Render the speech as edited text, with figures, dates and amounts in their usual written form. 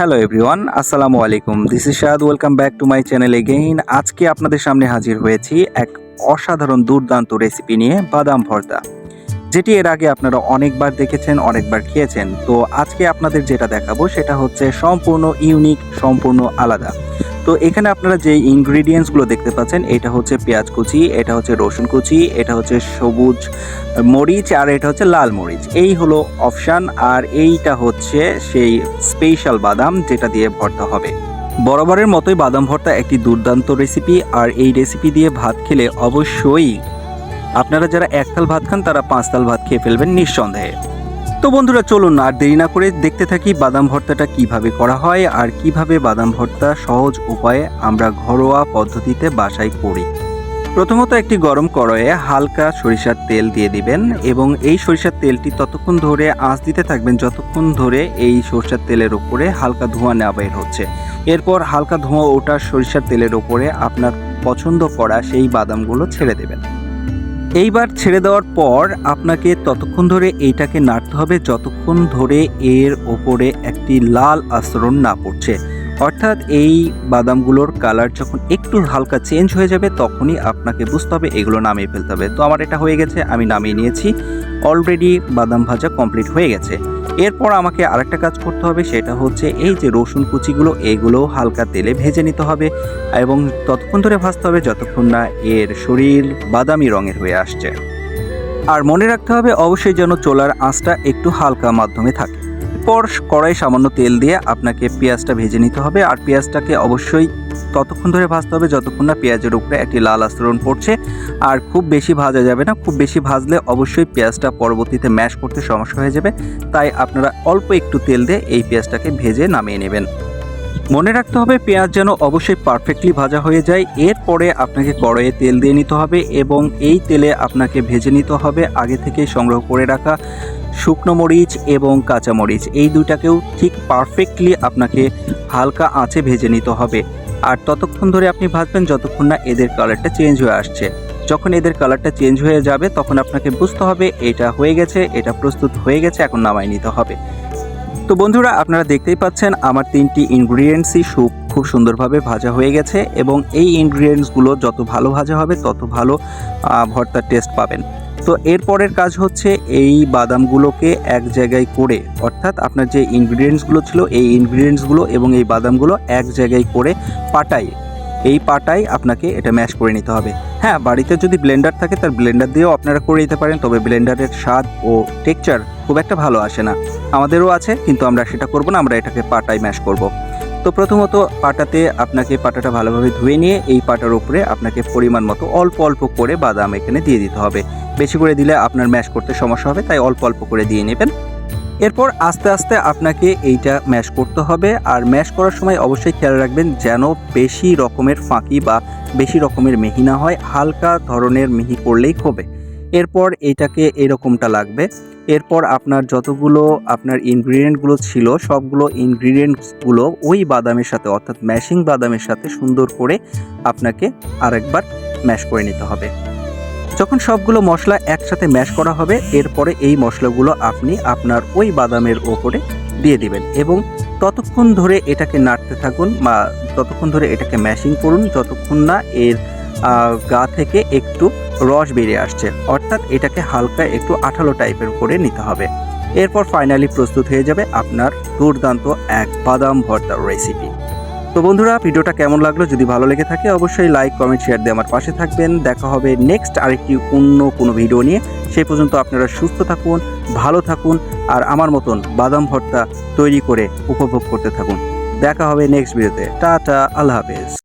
Hello everyone, আসসালামু আলাইকুম। This is Shahad, welcome back to my channel again. আজকে আপনাদের সামনে হাজির হয়েছি এক অসাধারণ দুর্দান্ত রেসিপি নিয়ে, বাদাম ভর্তা, যেটি এর আগে আপনারা অনেকবার দেখেছেন, অনেকবার খেয়েছেন। তো আজকে আপনাদের যেটা দেখাবো সেটা হচ্ছে সম্পূর্ণ ইউনিক, সম্পূর্ণ আলাদা। তো এখানে আপনারা যে ইনগ্রিডিয়েন্টসগুলো দেখতে পাচ্ছেন, এটা হচ্ছে পেঁয়াজ কুচি, এটা হচ্ছে রসুন কুচি, এটা হচ্ছে সবুজ মরিচ, আর এটা হচ্ছে লাল মরিচ। এই হলো অপশান, আর এইটা হচ্ছে সেই স্পেশাল বাদাম যেটা দিয়ে ভর্তা হবে। বরাবরের মতোই বাদাম ভর্তা একটি দুর্দান্ত রেসিপি, আর এই রেসিপি দিয়ে ভাত খেলে অবশ্যই আপনারা যারা এক থাল ভাত খান তারা 5 থাল ভাত খেয়ে ফেলবেন নিঃসন্দেহে। তো বন্ধুরা, চলুন আর দেরি না করে দেখতে থাকি বাদাম ভর্তাটা কিভাবে করা হয়, আর কিভাবে বাদাম ভর্তা সহজ উপায়ে আমরা ঘরোয়া পদ্ধতিতে বাসায় করি। প্রথমত একটি গরম কড়াইয়ে হালকা সরিষার তেল দিয়ে দিবেন, এবং এই সরিষার তেলটি ততক্ষণ ধরে আঁচ দিতে থাকবেন যতক্ষণ ধরে এই সরিষার তেলের উপরে হালকা ধোঁয়া না বের হচ্ছে। এরপর হালকা ধোঁয়া ওঠা সরিষার তেলের উপরে আপনার পছন্দ করা সেই বাদামগুলো ছেড়ে দেবেন। এইবার ছেড়ে দেওয়ার পর আপনাকে ততক্ষণ ধরে এইটাকে নাড়তে হবে যতক্ষণ ধরে এর ওপরে একটি লাল আস্তরণ না পড়ছে। অর্থাৎ এই বাদামগুলোর কালার যখন একটু হালকা চেঞ্জ হয়ে যাবে তখনই আপনাকে বুঝতে হবে এগুলো নামিয়ে ফেলতে হবে। তো আমার এটা হয়ে গেছে, আমি নামিয়ে নিয়েছি। অলরেডি বাদাম ভাজা কমপ্লিট হয়ে গেছে। এরপর আমাকে আরেকটা কাজ করতে হবে, সেটা হচ্ছে এই যে রসুন কুচিগুলো, এগুলোও হালকা তেলে ভেজে নিতে হবে, এবং ততক্ষণ ধরে ভাজতে হবে যতক্ষণ না এর শরীর বাদামি রঙের হয়ে আসছে। আর মনে রাখতে হবে অবশ্যই যেন চুলার আঁচটা একটু হালকা মাধ্যমে থাকে। এরপর কড়াই সামান্য তেল দিয়ে আপনাকে পেঁয়াজটা ভেজে নিতে হবে, আর পেঁয়াজটাকে অবশ্যই ততক্ষণ ধরে ভাজতে হবে যতক্ষণ না পেঁয়াজের উপরে একটি লাল আস্তরণ পড়ছে। আর খুব বেশি ভাজা যাবে না, খুব বেশি ভাজলে অবশ্যই পেঁয়াজটা পরবর্তীতে ম্যাশ করতে সমস্যা হয়ে যাবে। তাই আপনারা অল্প একটু তেল দিয়ে এই পেঁয়াজটাকে ভেজে নামিয়ে নেবেন। মনে রাখতে হবে পেঁয়াজ যেন অবশ্যই পারফেক্টলি ভাজা হয়ে যায়। এরপরে আপনাকে কড়াইয়ে তেল দিয়ে নিতে হবে, এবং এই তেলে আপনাকে ভেজে নিতে হবে আগে থেকে সংগ্রহ করে রাখা শুকনো মরিচ এবং কাঁচা মরিচ। এই দুইটাকেও ঠিক পারফেক্টলি আপনাকে হালকা আঁচে ভেজে নিতে হবে। আর ততক্ষণ ধরে আপনি ভাজবেন যতক্ষণ না এদের কালারটা চেঞ্জ হয়ে আসছে। যখন এদের কালারটা চেঞ্জ হয়ে যাবে তখন আপনাকে বুঝতে হবে এটা হয়ে গেছে, এটা প্রস্তুত হয়ে গেছে, এখন নামায় নিতে হবে। তো বন্ধুরা, আপনারা দেখতেই পাচ্ছেন আমার 3টি ইনগ্রিডিয়েন্টসই খুব সুন্দরভাবে ভাজা হয়ে গেছে, এবং এই ইনগ্রিডিয়েন্টসগুলো যত ভালো ভাজা হবে তত ভালো ভর্তার টেস্ট পাবেন। তো এরপরের কাজ হচ্ছে এই বাদামগুলোকে এক জায়গায় করে, অর্থাৎ আপনার যে ইনগ্রিডিয়েন্টসগুলো ছিল এই ইনগ্রিডিয়েন্টসগুলো এবং এই বাদামগুলো এক জায়গায় করে পাটায় আপনাকে এটা ম্যাশ করে নিতে হবে। হ্যাঁ, বাড়িতে যদি ব্লেন্ডার থাকে তার ব্লেন্ডার দিয়েও আপনারা করে নিতে পারেন, তবে ব্লেন্ডারের স্বাদ ও টেক্সচার খুব একটা ভালো আসে না। আমাদেরও আছে, কিন্তু আমরা সেটা করব না, আমরা এটাকে পাটায় ম্যাশ করব। তো প্রথমত পাটাটা ভালোভাবে ধুয়ে নিয়ে এই পাটার উপরে আপনাকে পরিমাণ মতো অল্প অল্প করে বাদাম এখানে দিয়ে দিতে হবে। বেশি করে দিলে আপনার ম্যাশ করতে সমস্যা হবে, তাই অল্প অল্প করে দিয়ে নেবেন। এরপর আস্তে আস্তে আপনাকে এইটা ম্যাশ করতে হবে, আর ম্যাশ করার সময় অবশ্যই খেয়াল রাখবেন যেন বেশি রকমের ফাঁকি বা বেশি রকমের মিহি না হয়, হালকা ধরনের মিহি করলেই হবে। এরপর এইটাকে এরকমটা লাগবে। এরপর আপনার যতগুলো ইনগ্রিডিয়েন্টগুলো ছিল সবগুলো ইনগ্রিডিয়েন্টসগুলো ওই বাদামের সাথে, অর্থাৎ ম্যাশিং বাদামের সাথে সুন্দর করে আপনাকে আরেকবার ম্যাশ করে নিতে হবে। যখন সবগুলো মশলা একসাথে ম্যাশ করা হবে, এরপরে এই মশলাগুলো আপনি আপনার ওই বাদামের ওপরে দিয়ে দিবেন, এবং ততক্ষণ ধরে এটাকে নাড়তে থাকুন বা ততক্ষণ ধরে এটাকে ম্যাশিং করুন যতক্ষণ না এর গা থেকে একটু রস বেরিয়ে আসছে, অর্থাৎ এটাকে হালকা একটু আঠালো টাইপের করে নিতে হবে। এরপর ফাইনালি প্রস্তুত হয়ে যাবে আপনার দুর্দান্ত এক বাদাম ভর্তার রেসিপি। তো বন্ধুরা, ভিডিওটা কেমন লাগলো? যদি ভালো লেগে থাকে অবশ্যই লাইক, কমেন্ট, শেয়ার দিয়ে আমার পাশে থাকবেন। দেখা হবে নেক্সট আরেকটি অন্য কোনো ভিডিও নিয়ে। সেই পর্যন্ত আপনারা সুস্থ থাকুন, ভালো থাকুন, আর আমার মতন বাদাম ভর্তা তৈরি করে উপভোগ করতে থাকুন। দেখা হবে নেক্সট ভিডিওতে। টাটা, আল্লাহ হাফেজ।